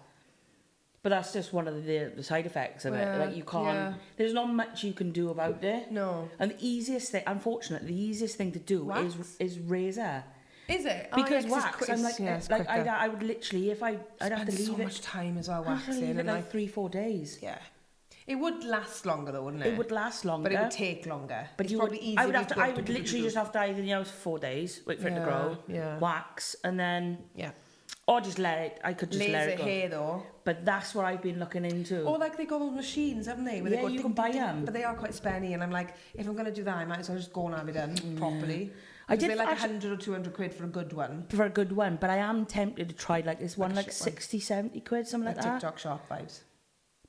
But that's just one of the side effects of it. Like, you can't... Yeah. There's not much you can do about it. No. And the easiest thing... Unfortunately, the easiest thing to do is razor. Is it? Because yeah, wax, I'm like... I would literally... I'd have to leave so it... much time as well I'd have to waxing. leave it and like 3-4 days. Yeah. It would last longer though, wouldn't it? It would last longer. But it would take longer. But it's you probably would, easier. I would literally just have to hide in the house for 4 days, wait for it to grow, wax, and then... Yeah. Or just let it... I could just let it Laser go. hair though. But that's what I've been looking into. Or like they got those machines, haven't they? Where Yeah, they go you ding, can buy ding, ding, them. But they are quite spenny, and I'm like, if I'm going to do that, I might as well just go and have it done properly. I did They're like actually- 100 or 200 quid for a good one. For a good one, but I am tempted to try like this one, like 60, 70 quid, something like that. TikTok shop vibes.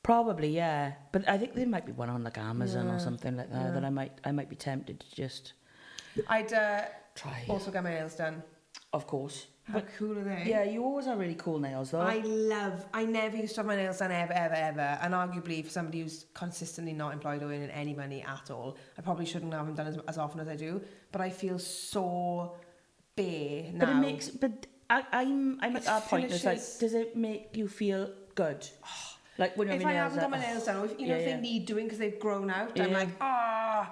Probably, yeah. But I think there might be one on like Amazon or something like that that I might be tempted to just I'd try. also get my nails done. Of course. How cool are they? Yeah, you always have really cool nails though. I never used to have my nails done ever. And arguably for somebody who's consistently not employed or earning any money at all, I probably shouldn't have them done as often as I do. But I feel so bare now. But it makes, I'm at that point, it's like, does it make you feel good? Like when if I haven't got my nails done, or if, if they need doing because they've grown out, I'm like, I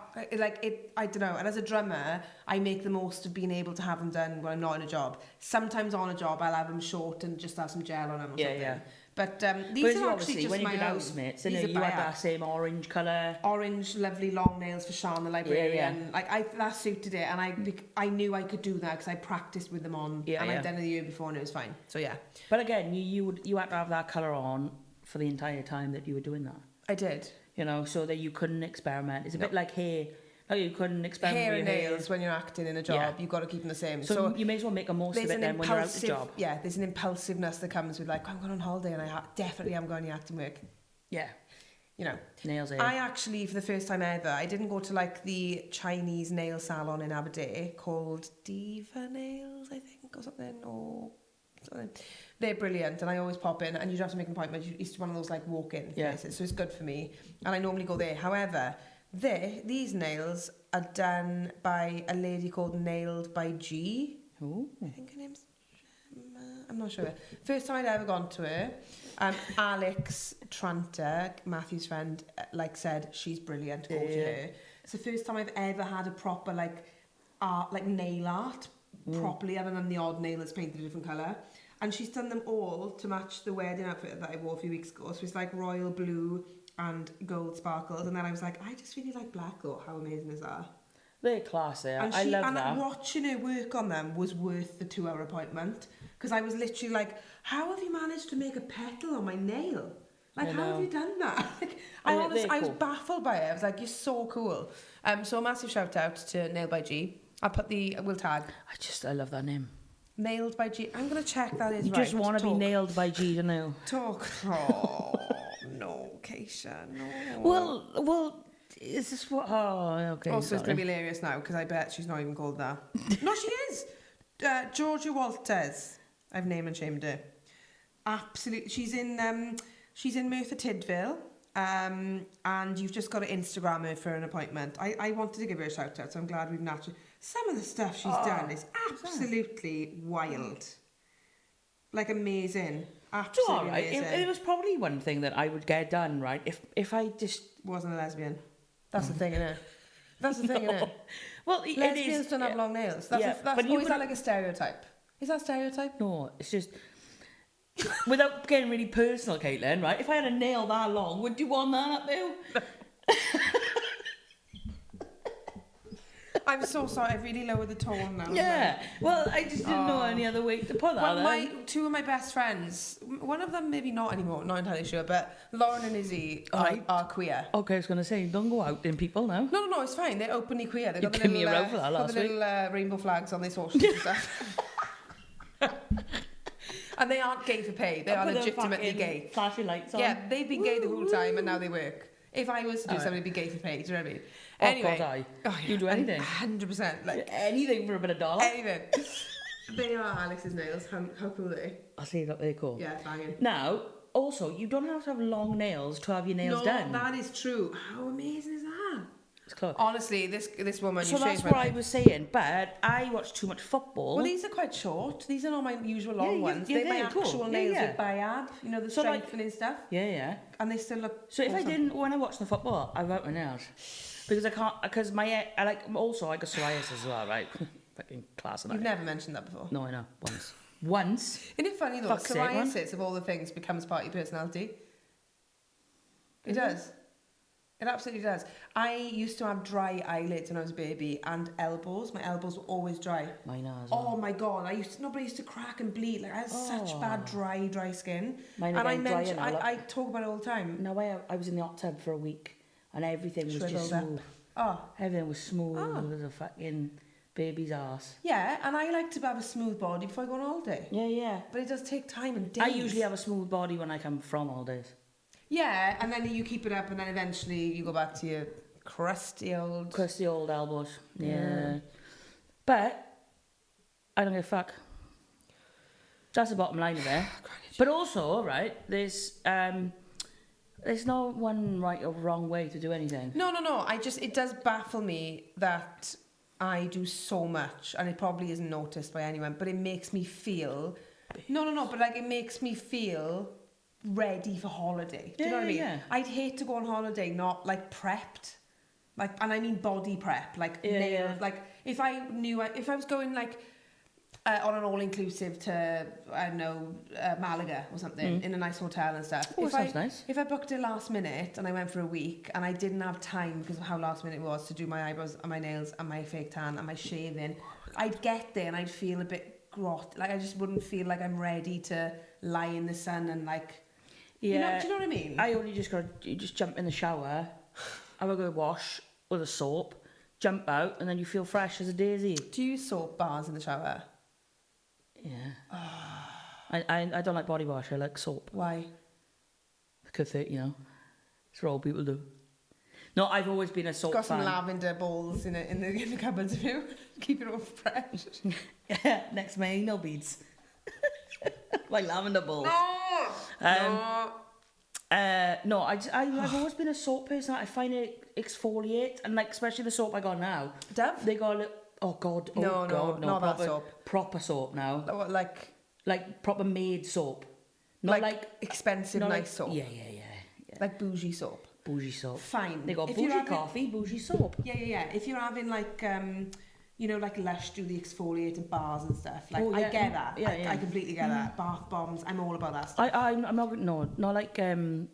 don't know. And as a drummer, I make the most of being able to have them done when I'm not in a job. Sometimes on a job, I'll have them short and just have some gel on them or something. Yeah. But these are actually just when my you did own. housemates, you had that same orange colour. Orange, lovely long nails for Sean, the librarian. Like that suited it, and I knew I could do that because I practiced with them on, and I'd done it the year before, and it was fine. So yeah. But again, you had to have that colour on for the entire time that you were doing that. I did. You know, so that you couldn't experiment. It's a bit like hair. Like you couldn't experiment hair with and your nails when you're acting in a job. You've got to keep them the same. So you may as well make the most of it then when you're out of the job. Yeah, there's an impulsiveness that comes with like, I'm going on holiday and I definitely am going to acting work. Yeah. You know. Nails in. I actually, for the first time ever, I didn't go to like the Chinese nail salon in Aberdeen called Diva Nails, I think, or something, or something. They're brilliant, and I always pop in, and you don't have to make an appointment. It's one of those like walk-in places, so it's good for me. And I normally go there. However, these nails are done by a lady called Nailed by G. Ooh. I think her name's Gemma. I'm not sure. First time I'd ever gone to her. Alex Tranter, Matthew's friend, said she's brilliant. Go to her. It's the first time I've ever had a proper art, like nail art, properly, other than the odd nail that's painted a different colour. And she's done them all to match the wedding outfit that I wore a few weeks ago. So it's like royal blue and gold sparkles. And then I was like, I just really like black though. How amazing is that? They're classy. And I love and that. Watching her work on them was worth the 2-hour appointment. Because I was literally like, how have you managed to make a petal on my nail? Like, how have you done that? I was baffled by it. I was like, you're so cool. So a massive shout out to Nailed by G. We'll tag. I love that name. Nailed by G. I'm going to check that is you right. You just want to be nailed by G, don't you? Talk. Oh, no, Kaysha, no. Well, is this what... Oh, okay. Also, it's going to be hilarious now, because I bet she's not even called that. No, she is. Georgia Walters. I've name and shamed her. Absolutely. She's in Merthyr Tydfil. And you've just got to Instagram her for an appointment. I wanted to give her a shout out, so I'm glad we've naturally... Some of the stuff she's done is absolutely wild. Like amazing. Absolutely amazing. It was probably one thing that I would get done, right? If I just... Wasn't a lesbian. That's the thing, innit? That's the thing, innit? Well, lesbians don't have long nails. Is that like a stereotype? Is that a stereotype? No, it's just... Without getting really personal, Caitlin, right? If I had a nail that long, would you want that up there? I'm so sorry, I really lowered the tone now. Yeah, well, I just didn't know any other way to put that. Well, two of my best friends, one of them maybe not anymore, not entirely sure, but Lauren and Izzy are queer. Okay, I was going to say, don't go out in people now. No, it's fine. They're openly queer. They've got the little rainbow flags on their socials and stuff. And they aren't gay for pay. They are legitimately gay. Flashing lights on. Yeah, they've been gay the whole time and now they work. If I was to do something, it'd be gay for pay. Do you know what I mean? Anyway, you do anything. 100%. Like anything for a bit of dollar. Anything. They are Alex's nails. How cool are they? I'll see that they're cool. Yeah, banging. Now, also, you don't have to have long nails to have your nails done. No, that is true. How amazing is that? It's close. Honestly, this woman. So that's what I was saying. But I watch too much football. Well, these are quite short. These are not my usual long ones. Yeah, They're my cool. actual nails with biab. You know, the So, like- strengthening stuff. Yeah. And they still look. So if I awesome. didn't, when I watch the football, I vote my nails because I can't. Because I got psoriasis as well, right? Fucking class. You've never mentioned that before. No, I know. Once. Isn't it funny though? Fuck's sake, man. Psoriasis of all the things becomes part of your personality. It does. It absolutely does. I used to have dry eyelids when I was a baby and elbows. My elbows were always dry. Mine are as well. Oh my god! Nobody used to crack and bleed. Like I had such bad dry skin. Mine and are I getting drier mentioned, now, I talk about it all the time. No way. I was in the hot tub for a week and everything was just Shriveled up. smooth. Oh Everything was smooth as a fucking baby's ass. yeah, and I like to have a smooth body before I go on holiday. Yeah. But it does take time and days. I usually have a smooth body when I come from holidays. Yeah, and then you keep it up, and then eventually you go back to your crusty old. Crusty old elbows. Yeah. But I don't give a fuck. That's the bottom line of it. But also, right, there's no one right or wrong way to do anything. No. It does baffle me that I do so much, and it probably isn't noticed by anyone, but it makes me feel. No, but like it makes me feel ready for holiday. Do you know what I mean? Yeah. I'd hate to go on holiday not like prepped, like, and I mean body prep, like nails. Like if I was going like on an all inclusive to I don't know Malaga or something in a nice hotel and stuff. Oh, sounds nice. If I booked it last minute and I went for a week and I didn't have time because of how last minute it was to do my eyebrows and my nails and my fake tan and my shaving, I'd get there and I'd feel a bit grot. Like I just wouldn't feel like I'm ready to lie in the sun and like. Yeah. Do you know what I mean? I only you just jump in the shower, have a good wash with a soap, jump out, and then you feel fresh as a daisy. Do you use soap bars in the shower? Yeah. I don't like body wash. I like soap. Why? Because you know, it's what all people do. No, I've always been a soap Got some fan. lavender balls in the cupboards of you. Keep it all fresh. Yeah, next to my anal beads. My lavender balls. No, I've always been a soap person. I find it exfoliate, and like especially the soap I got now. Dove? They got a little. Oh God! No, not that proper, soap. Proper soap now. What, Like proper made soap. Not like expensive, not nice soap. Yeah. Like bougie soap. Bougie soap. Fine. They got If bougie you're having- coffee, bougie soap. Yeah. If you're having like, like Lush do the exfoliating bars and stuff. Like, Oh, yeah. I get that. Yeah. I completely get that. Bath bombs. I'm all about that stuff. I'm not like in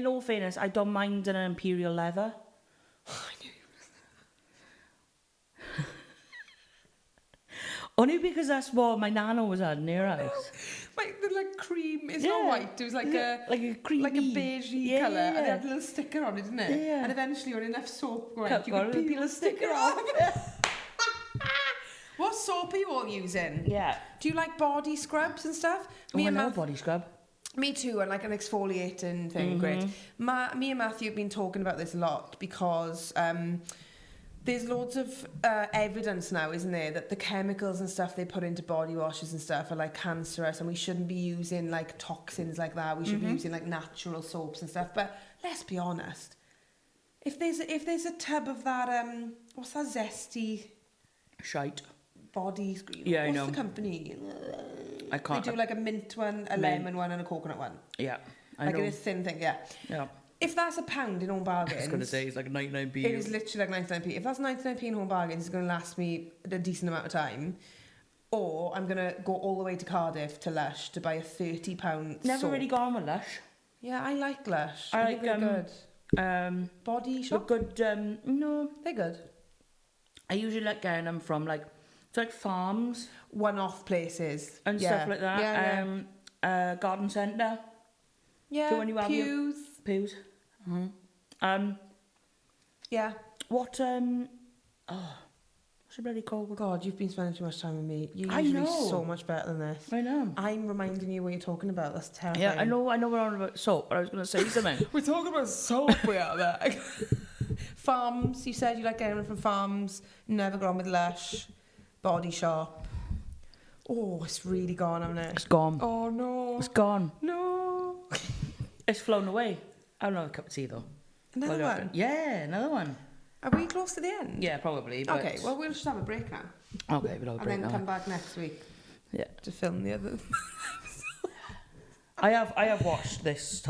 all fairness, I don't mind an imperial leather. Only because that's what my nana was at in her house. Like the cream, it's not white. It was like a creamy, like a beigey colour, and it had a little sticker on it, didn't it? Yeah. And eventually, when enough soap going, Cut you could corner, peel the sticker off. What soap are you all using? Yeah. Do you like body scrubs and stuff? I know body scrub. Me too, and like an exfoliating thing. Great. Me and Matthew have been talking about this a lot because there's loads of evidence now, isn't there, that the chemicals and stuff they put into body washes and stuff are like cancerous, and we shouldn't be using like toxins like that. We should be using like natural soaps and stuff. But let's be honest, if there's a tub of that what's that zesty Shite. body screen? Yeah, I what's know. the company? I can't. They do like a mint one, a lemon one, and a coconut one. Yeah. I Like know. in a thin thing, yeah. Yeah. If that's £1 in home bargains... I was going to say, it's like 99p. It is literally like 99p. If that's 99p in home bargains, it's going to last me a decent amount of time. Or I'm going to go all the way to Cardiff to Lush to buy a £30 Never soap. really gone with Lush. Yeah, I like Lush. I think like, they're good. Body shop? But good, no. They're good. I usually like getting them from like, it's like farms One-off places. and stuff like that. Yeah, Garden centre. yeah. So when you have your- Pews. Pews. Yeah. What's the bloody called? God, you've been spending too much time with me. You're I usually know. so much better than this. I know. I'm reminding you what you're talking about. That's terrifying. Yeah, I know we're on about soap, but I was going to say something. We're talking about soap we are there. Farms, you said you like getting them from farms. Never gone with Lush. Body Shop. Oh, it's really gone, hasn't it? It's gone. Oh no. It's gone. No. It's flown away. I don't have a cup of tea though. Another one. Yeah, another one. Are we close to the end? Yeah, probably. But... Okay, well, we'll just have a break now. Okay, we'll have a break and then now. come back next week. Yeah. To film the other. I have watched this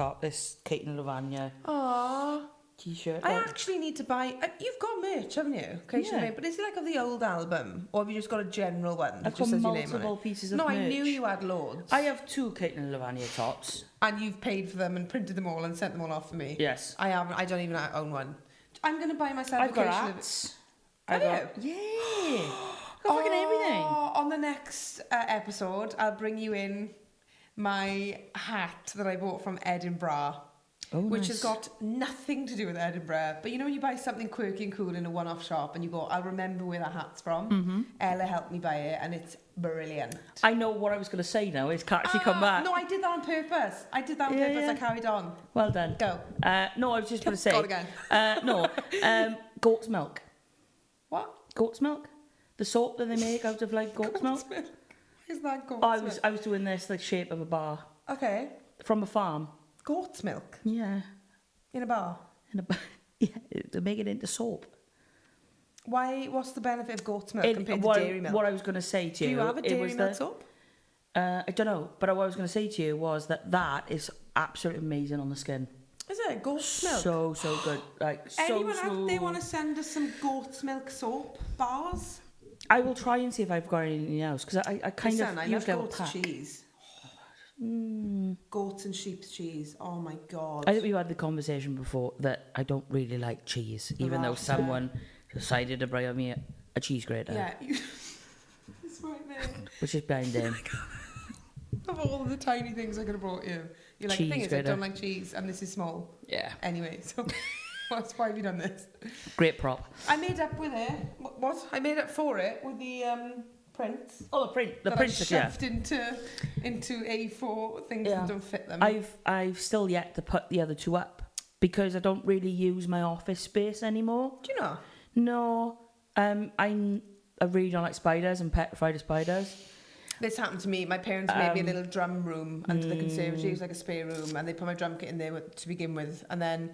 Kate and Lavagna Aww. t-shirt. I actually need to buy... you've got merch, haven't you? Kaysha, Yeah. but is it like of the old album? Or have you just got a general one that I've just got says your name on multiple it? pieces of No, merch. I knew you had loads. I have 2 Kate and Lavagna tops. And you've paid for them and printed them all and sent them all off for me. Yes. I haven't. I don't even own one. I'm going to buy myself I've a got Kaysha... hats. Have you? Yeah. Got fucking everything. On the next episode, I'll bring you in my hat that I bought from Edinburgh. Oh, which nice. has got nothing to do with Edinburgh. But you know when you buy something quirky and cool in a one-off shop and you go, I'll remember where that hat's from. Mm-hmm. Ella helped me buy it and it's brilliant. I know what I was going to say now. It's actually come back. No, I did that on purpose. I carried on. Well done. Go. No, I was just going to say... Go again. Goat's milk. What? Goat's milk? The soap that they make out of like goat's milk? Why is that goat's milk? I was doing this like shape of a bar. Okay. From a farm. Goat's milk? Yeah. In a bar? Yeah, to make it into soap. Why? What's the benefit of goat's milk compared to dairy milk? What I was going to say to you... Do you have a dairy milk soap? I don't know, but what I was going to say to you was that is absolutely amazing on the skin. Is it goat's milk? So good. Like, Anyone so out smooth. there want to send us some goat's milk soap bars? I will try and see if I've got anything else, because I kind of I love usually have a goat's pack. cheese. Goats and sheep's cheese. Oh my god. I think we had the conversation before that I don't really like cheese, even though someone decided to bring me a cheese grater. Yeah. It's right there. Which is behind him. Of all the tiny things I could have brought you. You're like, the thing is, I don't like cheese and this is small. Yeah. Anyway, so why have you done this? Great prop. I made up with it. What? I made up for it with the prints. Oh, the print. The that print, I shoved into A4 things that don't fit them. I've still yet to put the other 2 up because I don't really use my office space anymore. Do you know? No. I really don't like spiders and petrified of spiders. This happened to me. My parents made me a little drum room under the conservatory. It was like a spare room, and they put my drum kit in there to begin with. And then,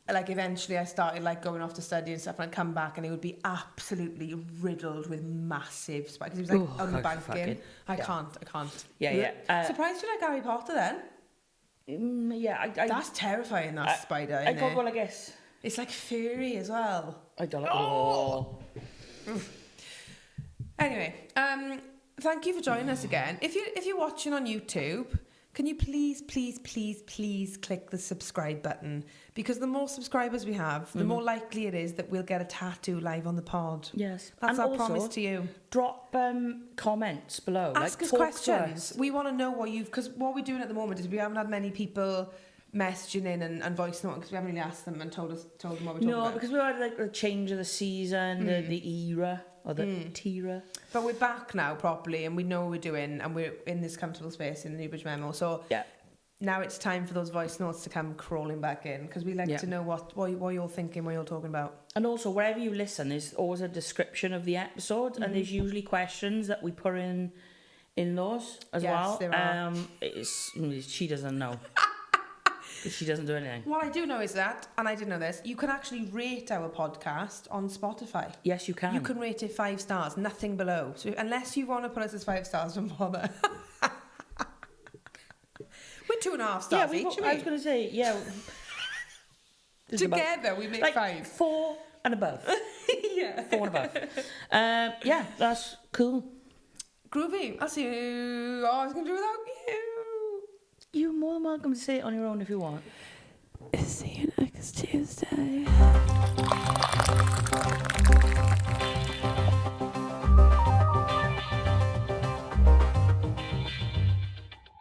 like, eventually I started, like, going off to study and stuff, and I'd come back, and it would be absolutely riddled with massive spiders. Because it was, like, on the banking. I can't. Yeah. Surprised you like Harry Potter, then? Yeah, That's terrifying, that spider, isn't it? Well, I guess. It's, like, furry as well. I don't like Anyway, thank you for joining us again. If you're watching on YouTube, can you please click the subscribe button? Because the more subscribers we have, the more likely it is that we'll get a tattoo live on the pod. Yes. That's and our also, promise to you. Drop comments below. Ask us questions. We want to know because what we're doing at the moment is we haven't had many people messaging in and voice noting because we haven't really asked them and told them what we're talking about. No, because we had like the change of the season, the era, or the tira. But we're back now properly and we know what we're doing and we're in this comfortable space in the Newbridge Memo. So yeah. Now it's time for those voice notes to come crawling back in because we like to know what you're thinking, what you're talking about. And also, wherever you listen, there's always a description of the episode and there's usually questions that we put in those as well. There are. She doesn't know. She doesn't do anything. What I do know is that, and I didn't know this, you can actually rate our podcast on Spotify. Yes, you can. You can rate it 5 stars, nothing below. So unless you want to put us as 5 stars, don't bother. We're 2.5 stars each. I was going to say, yeah. Together we make 5. 4 and above. Yeah. 4 and above. Yeah, that's cool. Groovy. I'll see you. Oh, I was going to do without you. You're more than welcome to say it on your own if you want. See you next Tuesday.